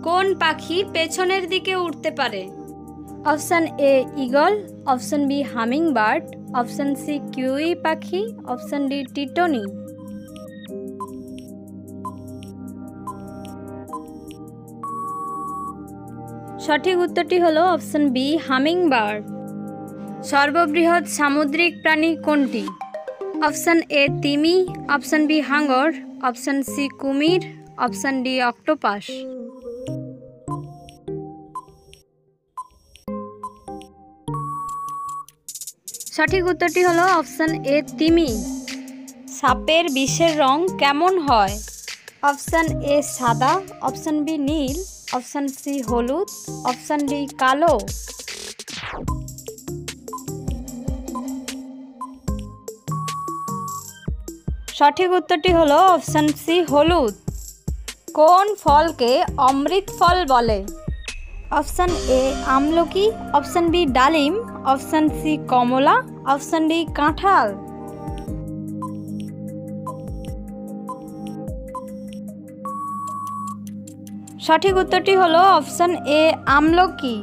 কোন পাখি পেছনের দিকে উড়তে পারে? Option A eagle, option B hummingbird, option C kiwi পাখি, অপশান ডি টিটনি। সঠিক উত্তরটি হলো অপশান বি হামিং বার্ড। সর্ববৃহৎ সামুদ্রিক প্রাণী কোনটি? অপশান এ তিমি, অপশান বি হাঙর, অপশান সি কুমির, অপশান ডি অক্টোপাস। সঠিক উত্তরটি হলো অপশান এ তিমি। সাপের বিষের রং কেমন হয়? অপশান এ সাদা, অপশান বি নীল, অপশান সি হলুদ, অপশান ডি কালো। সঠিক উত্তরটি হলো অপশান সি হলুদ। কোন ফলকে অমৃত ফল বলে? অপশান এ আমলকি, অপশান বি ডালিম, অপশান সি কমলা, অপশান ডি কাঁঠাল। সঠিক উত্তরটি হলো অপশান এ আমলকি।